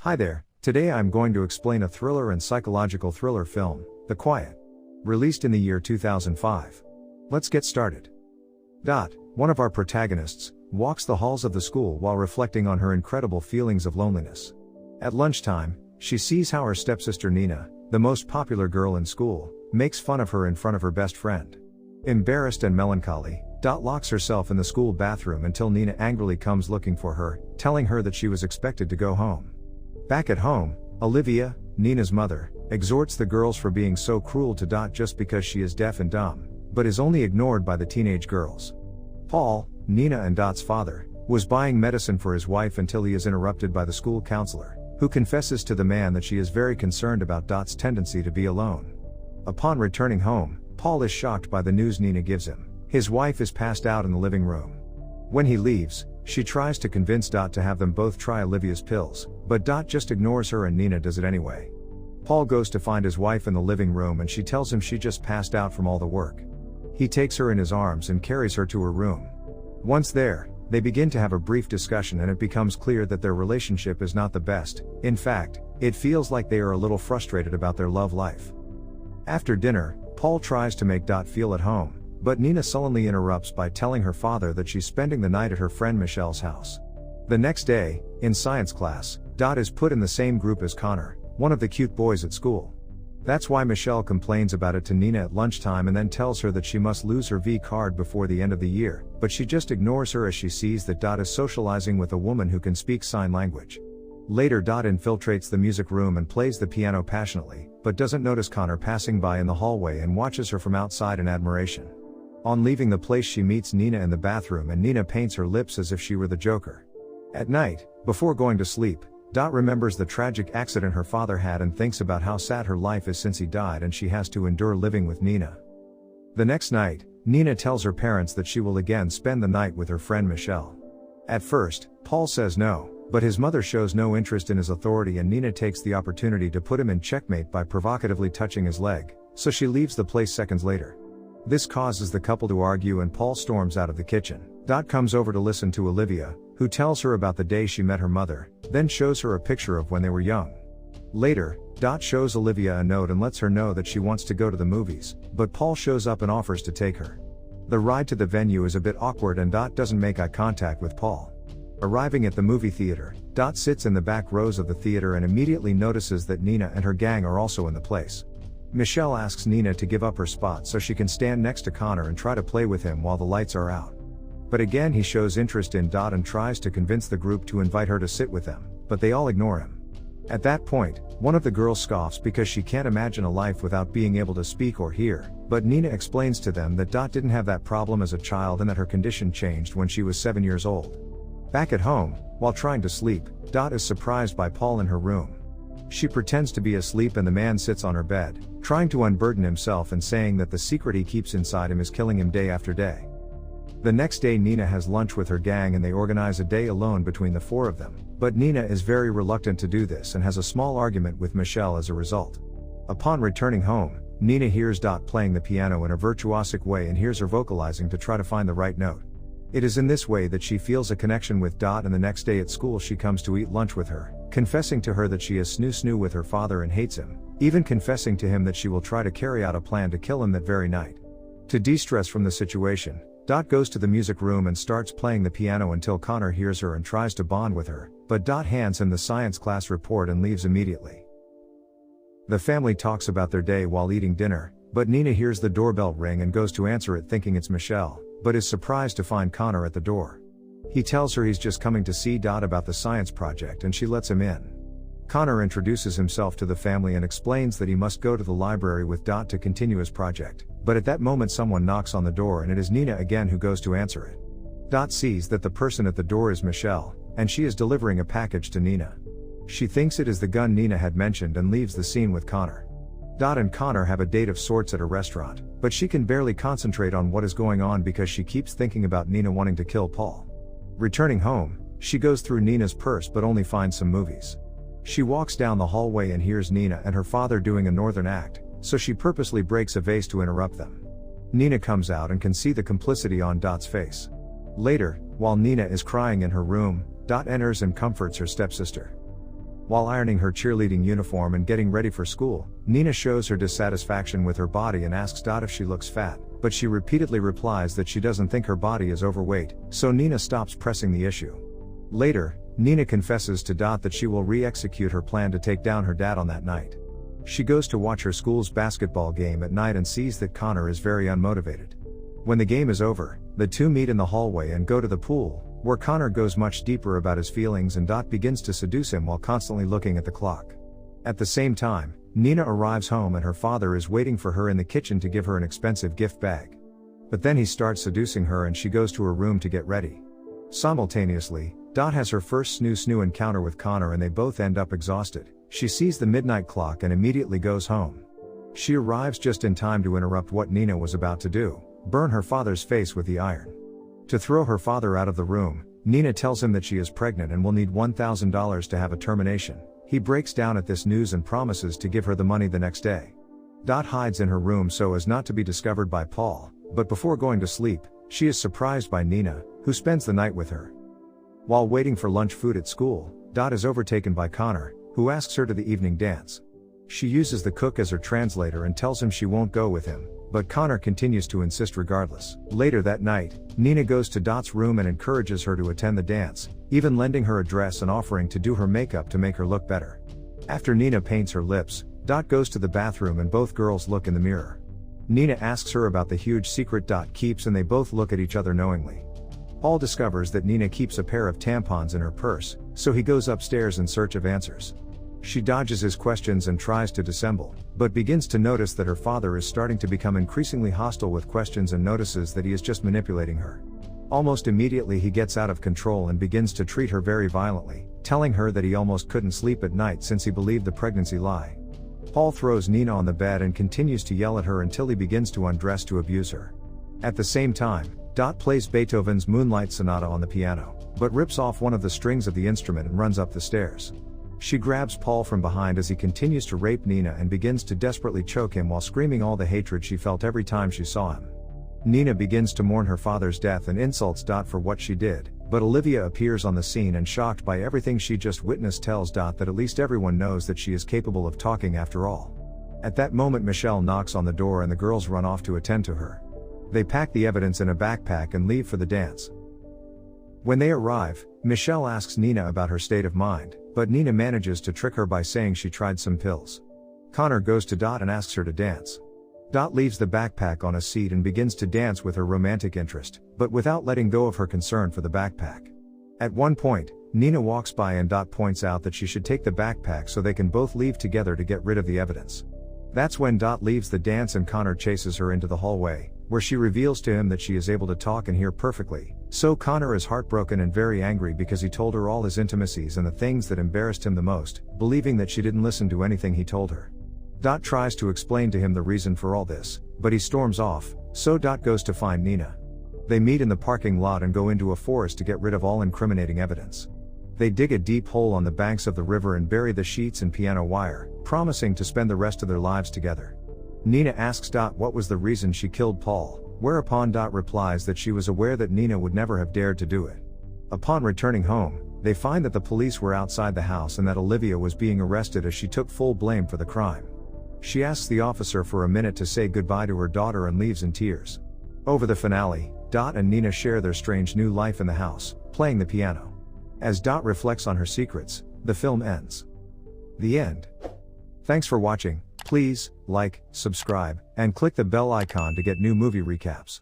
Hi there, today I'm going to explain a thriller and psychological thriller film, The Quiet. Released in the year 2005. Let's get started. Dot, one of our protagonists, walks the halls of the school while reflecting on her incredible feelings of loneliness. At lunchtime, she sees how her stepsister Nina, the most popular girl in school, makes fun of her in front of her best friend. Embarrassed and melancholy, Dot locks herself in the school bathroom until Nina angrily comes looking for her, telling her that she was expected to go home. Back at home, Olivia, Nina's mother, exhorts the girls for being so cruel to Dot just because she is deaf and dumb, but is only ignored by the teenage girls. Paul, Nina and Dot's father, was buying medicine for his wife until he is interrupted by the school counselor, who confesses to the man that she is very concerned about Dot's tendency to be alone. Upon returning home, Paul is shocked by the news Nina gives him. His wife is passed out in the living room. When he leaves, she tries to convince Dot to have them both try Olivia's pills, but Dot just ignores her and Nina does it anyway. Paul goes to find his wife in the living room and she tells him she just passed out from all the work. He takes her in his arms and carries her to her room. Once there, they begin to have a brief discussion and it becomes clear that their relationship is not the best. In fact, it feels like they are a little frustrated about their love life. After dinner, Paul tries to make Dot feel at home, but Nina sullenly interrupts by telling her father that she's spending the night at her friend Michelle's house. The next day, in science class, Dot is put in the same group as Connor, one of the cute boys at school. That's why Michelle complains about it to Nina at lunchtime and then tells her that she must lose her V card before the end of the year, but she just ignores her as she sees that Dot is socializing with a woman who can speak sign language. Later Dot infiltrates the music room and plays the piano passionately, but doesn't notice Connor passing by in the hallway and watches her from outside in admiration. On leaving the place she meets Nina in the bathroom and Nina paints her lips as if she were the Joker. At night, before going to sleep, Dot remembers the tragic accident her father had and thinks about how sad her life is since he died and she has to endure living with Nina. The next night, Nina tells her parents that she will again spend the night with her friend Michelle. At first, Paul says no, but his mother shows no interest in his authority and Nina takes the opportunity to put him in checkmate by provocatively touching his leg, so she leaves the place seconds later. This causes the couple to argue and Paul storms out of the kitchen. Dot comes over to listen to Olivia, who tells her about the day she met her mother, then shows her a picture of when they were young. Later, Dot shows Olivia a note and lets her know that she wants to go to the movies, but Paul shows up and offers to take her. The ride to the venue is a bit awkward and Dot doesn't make eye contact with Paul. Arriving at the movie theater, Dot sits in the back rows of the theater and immediately notices that Nina and her gang are also in the place. Michelle asks Nina to give up her spot so she can stand next to Connor and try to play with him while the lights are out. But again he shows interest in Dot and tries to convince the group to invite her to sit with them, but they all ignore him. At that point, one of the girls scoffs because she can't imagine a life without being able to speak or hear, but Nina explains to them that Dot didn't have that problem as a child and that her condition changed when she was 7 years old. Back at home, while trying to sleep, Dot is surprised by Paul in her room. She pretends to be asleep and the man sits on her bed, trying to unburden himself and saying that the secret he keeps inside him is killing him day after day. The next day Nina has lunch with her gang and they organize a day alone between the four of them, but Nina is very reluctant to do this and has a small argument with Michelle as a result. Upon returning home, Nina hears Dot playing the piano in a virtuosic way and hears her vocalizing to try to find the right note. It is in this way that she feels a connection with Dot and the next day at school she comes to eat lunch with her, confessing to her that she is snoo with her father and hates him, even confessing to him that she will try to carry out a plan to kill him that very night. To de-stress from the situation, Dot goes to the music room and starts playing the piano until Connor hears her and tries to bond with her, but Dot hands him the science class report and leaves immediately. The family talks about their day while eating dinner, but Nina hears the doorbell ring and goes to answer it thinking it's Michelle, but is surprised to find Connor at the door. He tells her he's just coming to see Dot about the science project and she lets him in. Connor introduces himself to the family and explains that he must go to the library with Dot to continue his project, but at that moment someone knocks on the door and it is Nina again who goes to answer it. Dot sees that the person at the door is Michelle, and she is delivering a package to Nina. She thinks it is the gun Nina had mentioned and leaves the scene with Connor. Dot and Connor have a date of sorts at a restaurant, but she can barely concentrate on what is going on because she keeps thinking about Nina wanting to kill Paul. Returning home, she goes through Nina's purse but only finds some movies. She walks down the hallway and hears Nina and her father doing a northern act, so she purposely breaks a vase to interrupt them. Nina comes out and can see the complicity on Dot's face. Later, while Nina is crying in her room, Dot enters and comforts her stepsister. While ironing her cheerleading uniform and getting ready for school, Nina shows her dissatisfaction with her body and asks Dot if she looks fat, but she repeatedly replies that she doesn't think her body is overweight, so Nina stops pressing the issue. Later, Nina confesses to Dot that she will re-execute her plan to take down her dad on that night. She goes to watch her school's basketball game at night and sees that Connor is very unmotivated. When the game is over, the two meet in the hallway and go to the pool, where Connor goes much deeper about his feelings and Dot begins to seduce him while constantly looking at the clock. At the same time, Nina arrives home and her father is waiting for her in the kitchen to give her an expensive gift bag. But then he starts seducing her and she goes to her room to get ready. Simultaneously, Dot has her first snoo encounter with Connor and they both end up exhausted. She sees the midnight clock and immediately goes home. She arrives just in time to interrupt what Nina was about to do, burn her father's face with the iron. To throw her father out of the room, Nina tells him that she is pregnant and will need $1,000 to have a termination. He breaks down at this news and promises to give her the money the next day. Dot hides in her room so as not to be discovered by Paul, but before going to sleep, she is surprised by Nina, who spends the night with her. While waiting for lunch food at school, Dot is overtaken by Connor, who asks her to the evening dance. She uses the cook as her translator and tells him she won't go with him, but Connor continues to insist regardless. Later that night, Nina goes to Dot's room and encourages her to attend the dance, even lending her a dress and offering to do her makeup to make her look better. After Nina paints her lips, Dot goes to the bathroom and both girls look in the mirror. Nina asks her about the huge secret Dot keeps and they both look at each other knowingly. Paul discovers that Nina keeps a pair of tampons in her purse, so he goes upstairs in search of answers. She dodges his questions and tries to dissemble, but begins to notice that her father is starting to become increasingly hostile with questions and notices that he is just manipulating her. Almost immediately he gets out of control and begins to treat her very violently, telling her that he almost couldn't sleep at night since he believed the pregnancy lie. Paul throws Nina on the bed and continues to yell at her until he begins to undress to abuse her. At the same time, Dot plays Beethoven's Moonlight Sonata on the piano, but rips off one of the strings of the instrument and runs up the stairs. She grabs Paul from behind as he continues to rape Nina and begins to desperately choke him while screaming all the hatred she felt every time she saw him. Nina begins to mourn her father's death and insults Dot for what she did, but Olivia appears on the scene and shocked by everything she just witnessed tells Dot that at least everyone knows that she is capable of talking after all. At that moment Michelle knocks on the door and the girls run off to attend to her. They pack the evidence in a backpack and leave for the dance. When they arrive, Michelle asks Nina about her state of mind, but Nina manages to trick her by saying she tried some pills. Connor goes to Dot and asks her to dance. Dot leaves the backpack on a seat and begins to dance with her romantic interest, but without letting go of her concern for the backpack. At one point, Nina walks by and Dot points out that she should take the backpack so they can both leave together to get rid of the evidence. That's when Dot leaves the dance and Connor chases her into the hallway, where she reveals to him that she is able to talk and hear perfectly. So Connor is heartbroken and very angry because he told her all his intimacies and the things that embarrassed him the most, believing that she didn't listen to anything he told her. Dot tries to explain to him the reason for all this, but he storms off, so Dot goes to find Nina. They meet in the parking lot and go into a forest to get rid of all incriminating evidence. They dig a deep hole on the banks of the river and bury the sheets and piano wire, promising to spend the rest of their lives together. Nina asks Dot what was the reason she killed Paul, whereupon Dot replies that she was aware that Nina would never have dared to do it. Upon returning home, they find that the police were outside the house and that Olivia was being arrested as she took full blame for the crime. She asks the officer for a minute to say goodbye to her daughter and leaves in tears. Over the finale, Dot and Nina share their strange new life in the house, playing the piano. As Dot reflects on her secrets, the film ends. The end. Thanks for watching. Please like, subscribe, and click the bell icon to get new movie recaps.